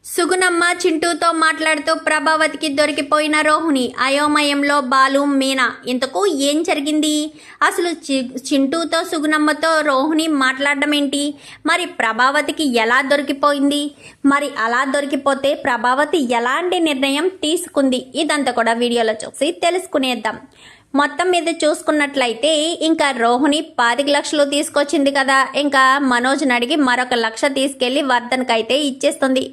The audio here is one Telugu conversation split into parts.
సుగుణమ్మ చింటూతో మాట్లాడుతూ ప్రభావతికి దొరికిపోయిన రోహిణి అయోమయంలో బాలు మీనా ఇంతకు ఏం జరిగింది? అసలు చింటూతో సుగుణమ్మతో రోహిణి మాట్లాడడం ఏంటి? మరి ప్రభావతికి ఎలా దొరికిపోయింది? మరి అలా దొరికిపోతే ప్రభావతి ఎలాంటి నిర్ణయం తీసుకుంది? ఇదంతా కూడా వీడియోలో చూసి తెలుసుకునేద్దాం. మొత్తం మీద చూసుకున్నట్లయితే ఇంకా రోహిణి 25 లక్షలు తీసుకొచ్చింది కదా, ఇంకా మనోజ్ని అడిగి మరొక 1 లక్ష తీసుకెళ్లి వర్ధన్కి అయితే ఇచ్చేస్తుంది.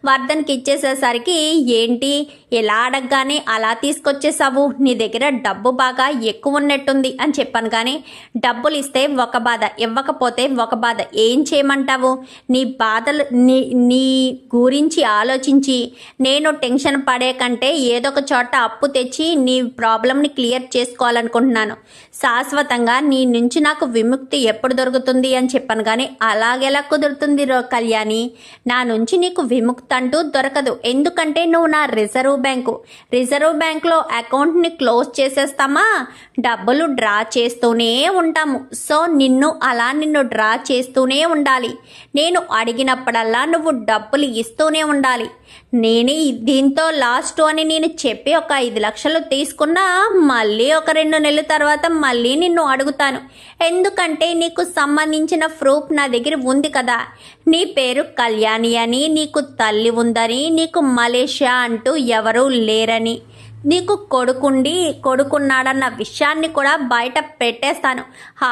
వర్ధన్కి ఇచ్చేసేసరికి ఏంటి ఇలా అడగగానే అలా తీసుకొచ్చేసావు, నీ దగ్గర డబ్బు బాగా ఎక్కువ ఉన్నట్టుంది అని చెప్పాను. కానీ డబ్బులు ఇస్తే ఒక బాధ, ఇవ్వకపోతే ఒక బాధ, ఏం చేయమంటావు? నీ బాధలు నీ గురించి ఆలోచించి నేను టెన్షన్ పడే కంటే ఏదో ఒక చోట అప్పు తెచ్చి నీ ప్రాబ్లంని క్లియర్ చేసుకో అనుకుంటున్నాను. శాశ్వతంగా నీ నుంచి నాకు విముక్తి ఎప్పుడు దొరుకుతుంది అని చెప్పాను. కానీ అలాగెలా కుదురుతుంది కళ్యాణి? నా నుంచి నీకు విముక్తి అంటూ దొరకదు. ఎందుకంటే నువ్వు నా రిజర్వ్ బ్యాంకులో అకౌంట్ని క్లోజ్ చేసేస్తామా, డబ్బులు డ్రా చేస్తూనే ఉంటాము. సో నిన్ను డ్రా చేస్తూనే ఉండాలి. నేను అడిగినప్పుడల్లా నువ్వు డబ్బులు ఇస్తూనే ఉండాలి. నేనే దీంతో లాస్ట్ అని నేను చెప్పి ఒక 5 లక్షలు తీసుకున్నా మళ్ళీ ఒక 2 నెలల తర్వాత మళ్ళీ నిన్ను అడుగుతాను. ఎందుకంటే నీకు సంబంధించిన ప్రూఫ్ నా దగ్గర ఉంది కదా. నీ పేరు కళ్యాణి అని, నీకు తల్లి ఉందని, నీకు మలేషియా అంటూ ఎవరూ లేరని, నీకు కొడుకున్నాడన్న విషయాన్ని కూడా బయట పెట్టేస్తాను.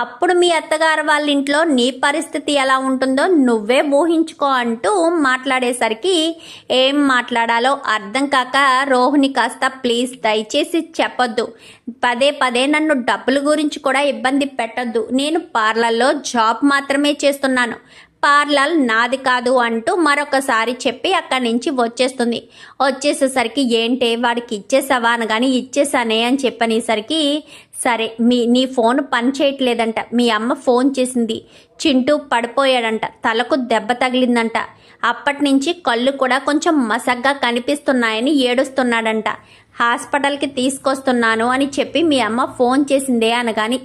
అప్పుడు మీ అత్తగారు వాళ్ళ ఇంట్లో నీ పరిస్థితి ఎలా ఉంటుందో నువ్వే ఊహించుకో అంటూ మాట్లాడేసరికి ఏం మాట్లాడాలో అర్థం కాక రోహిణి కాస్త ప్లీజ్ దయచేసి చెప్పొద్దు, పదే నన్ను డబ్బుల గురించి కూడా ఇబ్బంది పెట్టొద్దు, నేను పార్లర్లో జాబ్ మాత్రమే చేస్తున్నాను, పార్లర్ నాది కాదు అంటూ మరొకసారి చెప్పి అక్కడి నుంచి వచ్చేస్తుంది. వచ్చేసేసరికి ఏంటే వాడికి ఇచ్చేసావా అనగాని ఇచ్చేసానే అని చెప్పనేసరికి సరే నీ ఫోన్ పని చేయట్లేదంట, మీ అమ్మ ఫోన్ చేసింది, చింటూ పడిపోయాడంట, తలకు దెబ్బ తగిలిందంట, అప్పటి నుంచి కళ్ళు కూడా కొంచెం మసగ్గా కనిపిస్తున్నాయని ఏడుస్తున్నాడంట, హాస్పిటల్కి తీసుకొస్తున్నాను అని చెప్పి మీ అమ్మ ఫోన్ చేసిందే అనగాని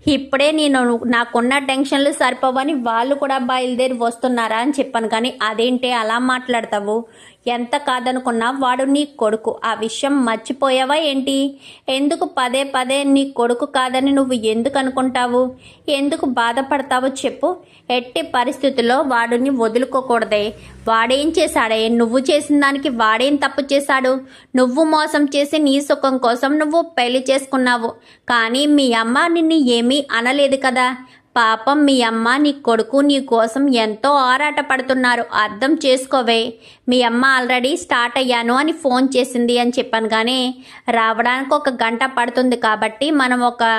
ఇప్పుడే నేను నాకున్న టెన్షన్లు సరిపోవని వాళ్ళు కూడా బయలుదేరి వస్తున్నారా అని చెప్పాను. కానీ అదేంటే అలా మాట్లాడతావు? ఎంత కాదనుకున్నా వాడు నీ కొడుకు, ఆ విషయం మర్చిపోయావా ఏంటి? ఎందుకు పదే నీ కొడుకు కాదని నువ్వు ఎందుకు అనుకుంటావు? ఎందుకు బాధపడతావో చెప్పు. ఎట్టి పరిస్థితుల్లో వాడిని వదులుకోకూడదే. వాడేం చేశాడే? నువ్వు చేసిన దానికి వాడేం తప్పు చేశాడు? నువ్వు మోసం చేసి నీ సుఖం కోసం నువ్వు పెళ్లి చేసుకున్నావు. కానీ మీ అమ్మ నిన్ను ఏమీ అనలేదు కదా. పాపం మీ అమ్మ నీ కొడుకు నీ కోసం ఎంతో ఆరాట పడుతున్నారు, అర్థం చేసుకోవే. మీ అమ్మ ఆల్రెడీ స్టార్ట్ అయ్యాను అని ఫోన్ చేసింది అని చెప్పాను. కానీ రావడానికి 1 గంట పడుతుంది కాబట్టి మనం 1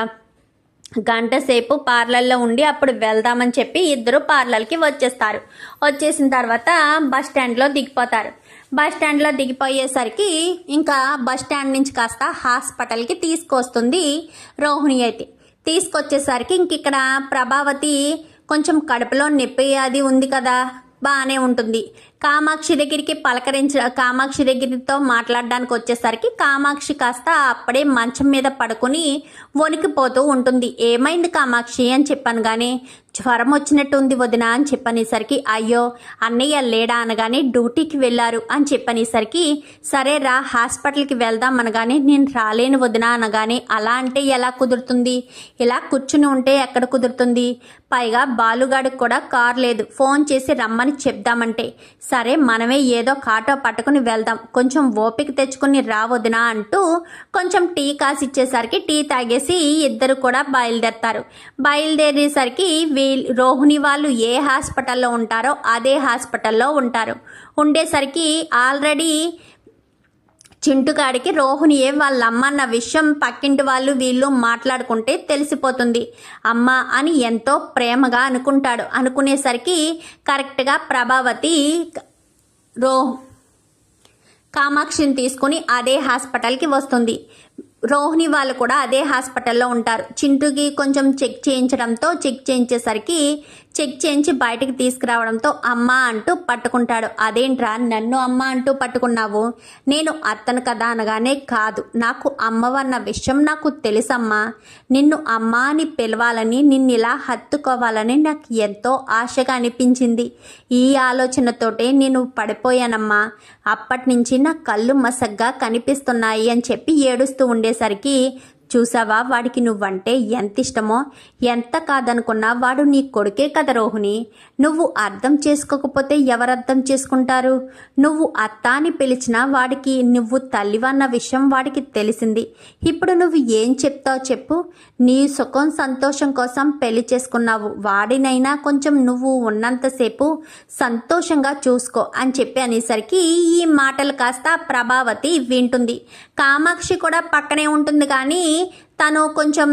గంట సేపు పార్లర్లో ఉండి అప్పుడు వెళ్దామని చెప్పి ఇద్దరు పార్లర్కి వచ్చేస్తారు. వచ్చేసిన తర్వాత బస్ స్టాండ్లో దిగిపోతారు. బస్ స్టాండ్లో దిగిపోయేసరికి ఇంకా బస్ స్టాండ్ నుంచి కాస్త హాస్పిటల్కి తీసుకొస్తుంది రోహిణి. అయితే తీసుకొచ్చేసరికి ఇంక ఇక్కడ ప్రభావతి కొంచెం కడుపులో నొప్పి అది ఉంది కదా, బాగానే ఉంటుంది. కామాక్షి దగ్గరతో మాట్లాడడానికి వచ్చేసరికి కామాక్షి కాస్త అప్పుడే మంచం మీద పడుకుని వణికిపోతూ ఉంటుంది. ఏమైంది కామాక్షి అని చెప్పాను. కానీ జ్వరం వచ్చినట్టు ఉంది వదిన అని చెప్పనేసరికి అయ్యో అన్నయ్య లేడా అనగానే డ్యూటీకి వెళ్ళారు అని చెప్పనేసరికి సరే రా హాస్పిటల్కి వెళ్దాం అనగానే నేను రాలేను వదిన అనగానే అలా అంటే ఎలా కుదురుతుంది? ఇలా కూర్చుని ఉంటే ఎక్కడ కుదురుతుంది? పైగా బాలుగాడికి కూడా కార్ లేదు, ఫోన్ చేసి రమ్మని చెప్దామంటే సరే మనమే ఏదో కాటో పట్టుకుని వెళ్దాం, కొంచెం ఓపిక తెచ్చుకుని రా వదిన అంటూ కొంచెం టీ కాసి ఇచ్చేసరికి టీ తాగేసి ఇద్దరు కూడా బయలుదేరతారు. బయలుదేరేసరికి రోహిణి వాళ్ళు ఏ హాస్పిటల్లో ఉంటారో అదే హాస్పిటల్లో ఉంటారు. ఉండేసరికి ఆల్రెడీ చింటుగాడికి రోహిణియే వాళ్ళ అమ్మ అన్న విషయం పక్కింటి వాళ్ళు వీళ్ళు మాట్లాడుకుంటే తెలిసిపోతుంది. అమ్మ అని ఎంతో ప్రేమగా అనుకుంటాడు. అనుకునేసరికి కరెక్ట్గా ప్రభావతి కామాక్షిని తీసుకుని అదే హాస్పిటల్కి వస్తుంది. రోహిణి వాళ్ళు కూడా అదే హాస్పిటల్లో ఉంటారు. చింటుకి కొంచెం చెక్ చేయించేసరికి చెక్ చేయించి బయటికి తీసుకురావడంతో అమ్మ అంటూ పట్టుకుంటాడు. అదేంట్రా నన్ను అమ్మ అంటూ పట్టుకున్నావు? నేను అత్తను కదా అనగానే, కాదు నాకు అమ్మవన్న విషయం నాకు తెలుసమ్మా. నిన్ను అమ్మ అని పిలవాలని, నిన్ను ఇలా హత్తుకోవాలని నాకు ఎంతో ఆశగా అనిపించింది. ఈ ఆలోచనతోటే నేను పడిపోయానమ్మా. అప్పటి నుంచి నా కళ్ళు మసగ్గా కనిపిస్తున్నాయి అని చెప్పి ఏడుస్తూ ఉండేసరికి, చూసావా వాడికి నువ్వంటే ఎంత ఇష్టమో. ఎంత కాదనుకున్నా వాడు నీ కొడుకే కదా రోహిణి. నువ్వు అర్థం చేసుకోకపోతే ఎవరు అర్థం చేసుకుంటారు? నువ్వు అత్త అని పిలిచినా వాడికి నువ్వు తల్లివన్న విషయం వాడికి తెలిసింది. ఇప్పుడు నువ్వు ఏం చెప్తావు చెప్పు? నీ సుఖం సంతోషం కోసం పెళ్లి చేసుకున్నావు. వాడినైనా కొంచెం నువ్వు ఉన్నంతసేపు సంతోషంగా చూసుకో అని చెప్పి అనేసరికి ఈ మాటలు కాస్త ప్రభావతి వింటుంది. కామాక్షి కూడా పక్కనే ఉంటుంది కానీ తను కొంచెం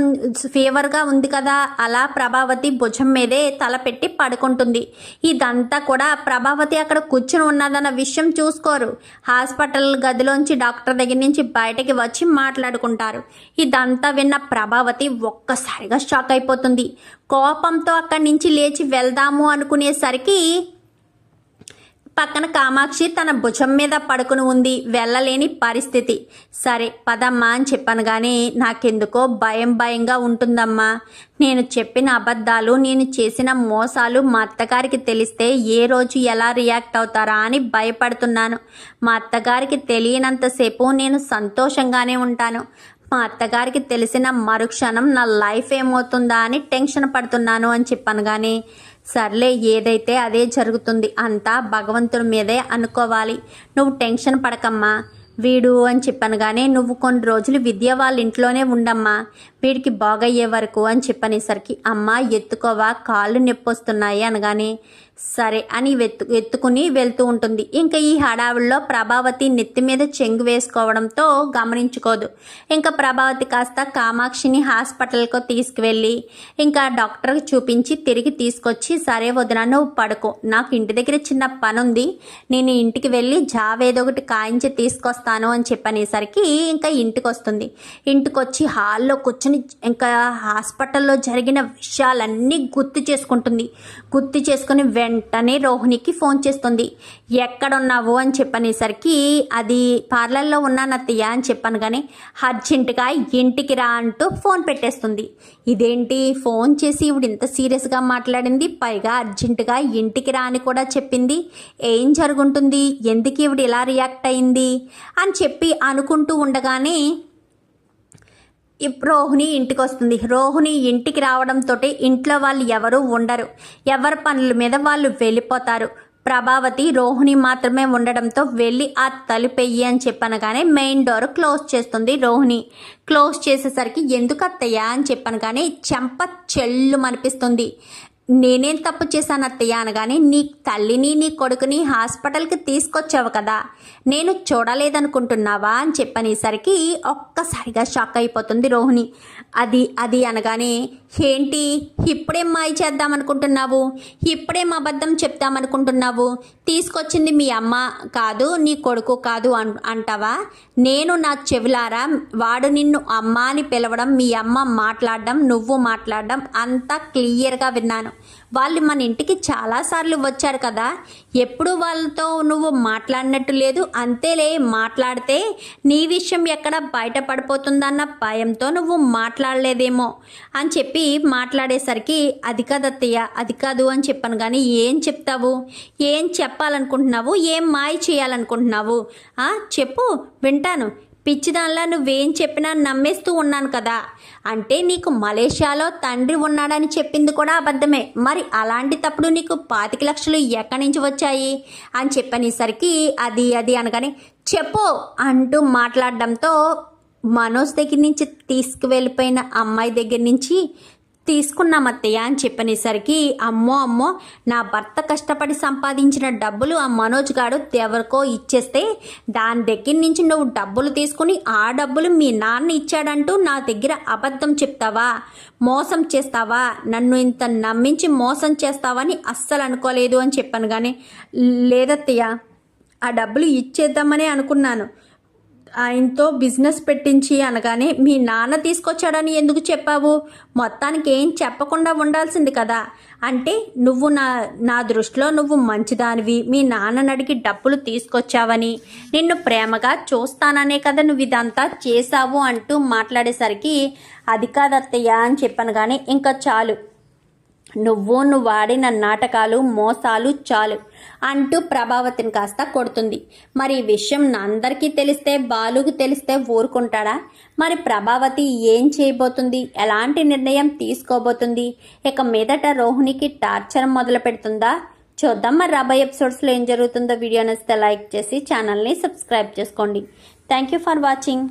ఫీవర్గా ఉంది కదా, అలా ప్రభావతి భుజం మీదే తల పెట్టి పడుకుంటుంది. ఇదంతా కూడా ప్రభావతి అక్కడ కూర్చుని ఉన్నదన్న విషయం చూసుకోరు. హాస్పిటల్ గదిలోంచి డాక్టర్ దగ్గర నుంచి బయటకి వచ్చి మాట్లాడుకుంటారు. ఇదంతా విన్న ప్రభావతి ఒక్కసారిగా షాక్ అయిపోతుంది. కోపంతో అక్కడి నుంచి లేచి వెళ్దాము అనుకునేసరికి పక్కన కామాక్షి తన భుజం మీద పడుకుని ఉంది. వెళ్ళలేని పరిస్థితి. సరే పదమ్మా అని చెప్పాను కానీ నాకెందుకో భయంగా ఉంటుందమ్మా. నేను చెప్పిన అబద్ధాలు, నేను చేసిన మోసాలు మా అత్తగారికి తెలిస్తే ఏ రోజు ఎలా రియాక్ట్ అవుతారా అని భయపడుతున్నాను. మా అత్తగారికి తెలియనంతసేపు నేను సంతోషంగానే ఉంటాను. మా అత్తగారికి తెలిసిన మరుక్షణం నా లైఫ్ ఏమవుతుందా అని టెన్షన్ పడుతున్నాను అని చెప్పాను కానీ, సర్లే ఏదైతే అదే జరుగుతుంది, అంతా భగవంతుడి మీదే అనుకోవాలి. నువ్వు టెన్షన్ పడకమ్మా. వీడు అని చెప్పాను కానీ, నువ్వు కొన్ని రోజులు విద్య వాళ్ళ ఇంట్లోనే ఉండమ్మా, వీడికి బాగయ్యే వరకు అని చెప్పనేసరికి, అమ్మ ఎత్తుకోవా కాళ్ళు నొప్పి వస్తున్నాయి అనగానే, సరే అని ఎత్తుకుని వెళ్తూ ఉంటుంది. ఇంకా ఈ హడావుల్లో ప్రభావతి నెత్తి మీద చెంగు వేసుకోవడంతో గమనించుకోదు. ఇంకా ప్రభావతి కాస్త కామాక్షిని హాస్పిటల్కు తీసుకువెళ్ళి ఇంకా డాక్టర్కి చూపించి తిరిగి తీసుకొచ్చి, సరే వదిన నువ్వు పడుకో, నాకు ఇంటి దగ్గర చిన్న పని ఉంది, నేను ఇంటికి వెళ్ళి జావేదో ఒకటి కాయించి తీసుకొస్తాను అని చెప్పనేసరికి ఇంకా ఇంటికి వస్తుంది. ఇంటికి వచ్చి హాల్లో కూర్చొని ఇంకా హాస్పిటల్లో జరిగిన విషయాలన్నీ గుర్తు చేసుకుని వెంటనే రోహిణికి ఫోన్ చేస్తుంది. ఎక్కడున్నావు అని చెప్పనేసరికి, అది పార్లర్లో ఉన్నాను అత్తయ్య అని చెప్పాను కానీ, అర్జెంటుగా ఇంటికి రా అంటూ ఫోన్ పెట్టేస్తుంది. ఇదేంటి ఫోన్ చేసి ఇవిడ ఇంత సీరియస్గా మాట్లాడింది, పైగా అర్జెంటుగా ఇంటికి రా అని కూడా చెప్పింది. ఏం జరుగుంటుంది, ఎందుకు ఇవిడ ఇలా రియాక్ట్ అయింది అని చెప్పి అనుకుంటూ ఉండగానే రోహిణి ఇంటికి వస్తుంది. రోహిణి ఇంటికి రావడంతో ఇంట్లో వాళ్ళు ఎవరు ఉండరు. ఎవరి పనుల మీద వాళ్ళు వెళ్ళిపోతారు. ప్రభావతి రోహిణి మాత్రమే ఉండడంతో వెళ్ళి ఆ తలుపెయ్యి అని చెప్పనగానే మెయిన్ డోర్ క్లోజ్ చేస్తుంది రోహిణి. క్లోజ్ చేసేసరికి ఎందుకు అత్తయ్య అని చెప్పాను కానీ చెంప చెల్లు అనిపిస్తుంది. నేనేం తప్పు చేశాను అత్తయ్య అనగానే, నీ తల్లిని నీ కొడుకుని హాస్పిటల్కి తీసుకొచ్చావు కదా, నేను చూడలేదనుకుంటున్నావా అని చెప్పనేసరికి ఒక్కసారిగా షాక్ అయిపోతుంది రోహిణి. అది అనగానే, ఏంటి ఇప్పుడేం మాయ చేద్దామనుకుంటున్నావు, ఇప్పుడేం అబద్ధం చెప్తామనుకుంటున్నావు, తీసుకొచ్చింది మీ అమ్మ కాదు నీ కొడుకు కాదు అంటావా? నేను నా చెవిలారా వాడు నిన్ను అమ్మ అని పిలవడం, మీ అమ్మ మాట్లాడడం, నువ్వు మాట్లాడడం అంతా క్లియర్గా విన్నాను. వాళ్ళు మన ఇంటికి చాలాసార్లు వచ్చారు కదా, ఎప్పుడు వాళ్ళతో నువ్వు మాట్లాడినట్టు లేదు. అంతేలే, మాట్లాడితే నీ విషయం ఎక్కడ బయటపడిపోతుందన్న భయంతో నువ్వు మాట్లాడలేదేమో అని చెప్పి మాట్లాడేసరికి, అది కాదు అత్తయ్య, అది కాదు అని చెప్పాను కానీ, ఏం చెప్తావు, ఏం చెప్పాలనుకుంటున్నావు, ఏం మాయ చేయాలనుకుంటున్నావు చెప్పు, వింటాను. పిచ్చిదానిలా నువ్వేం చెప్పినా నమ్మేస్తూ ఉన్నాను కదా. అంటే నీకు మలేషియాలో తండ్రి ఉన్నాడని చెప్పింది కూడా అబద్ధమే. మరి అలాంటి తప్పుడు నీకు 25 లక్షలు ఎక్కడి నుంచి వచ్చాయి అని చెప్పనేసరికి, అది అనగానే, చెప్పు అంటూ మాట్లాడడంతో మనోజ్ దగ్గర నుంచి తీసుకువెళ్ళిపోయిన అమ్మాయి దగ్గర నుంచి తీసుకున్నాం అత్తయ్య అని చెప్పనేసరికి, అమ్మో నా భర్త కష్టపడి సంపాదించిన డబ్బులు ఆ మనోజ్ గాడు ఎవరికో ఇచ్చేస్తే దాని దగ్గర నుంచి నువ్వు డబ్బులు తీసుకుని ఆ డబ్బులు మీ నాన్న ఇచ్చాడంటూ నా దగ్గర అబద్ధం చెప్తావా, మోసం చేస్తావా, నన్ను ఇంత నమ్మించి మోసం చేస్తావని అస్సలు అనుకోలేదు అని చెప్పాను కానీ, లేదత్తయ్య ఆ డబ్బులు ఇచ్చేద్దామని అనుకున్నాను, ఆయనతో బిజినెస్ పెట్టించి అనగానే మీ నాన్న తీసుకొచ్చాడని ఎందుకు చెప్పావు? మొత్తానికి ఏం చెప్పకుండా ఉండాల్సింది కదా. అంటే నువ్వు నా దృష్టిలో నువ్వు మంచిదానివి, మీ నాన్నని అడిగి డబ్బులు తీసుకొచ్చావని, నిన్ను ప్రేమగా చూస్తాననే కదా నువ్వు ఇదంతా చేశావు అంటూ మాట్లాడేసరికి అది కాదత్తయ్య అని చెప్పాను. కానీ ఇంకా చాలు, నువ్వు ఆడిన నాటకాలు మోసాలు చాలు అంటూ ప్రభావతిని కాస్త కొడుతుంది. మరి ఈ విషయం అందరికీ తెలిస్తే, బాలుకు తెలిస్తే ఊరుకుంటాడా? మరి ప్రభావతి ఏం చేయబోతుంది? ఎలాంటి నిర్ణయం తీసుకోబోతుంది? ఇక మీదట రోహిణికి టార్చర్ మొదలు పెడుతుందా? చూద్దాం. మరి రాబోయే ఎపిసోడ్స్లో ఏం జరుగుతుందో వీడియో నచ్చితే లైక్ చేసి ఛానల్ని సబ్స్క్రైబ్ చేసుకోండి. Thank you for watching.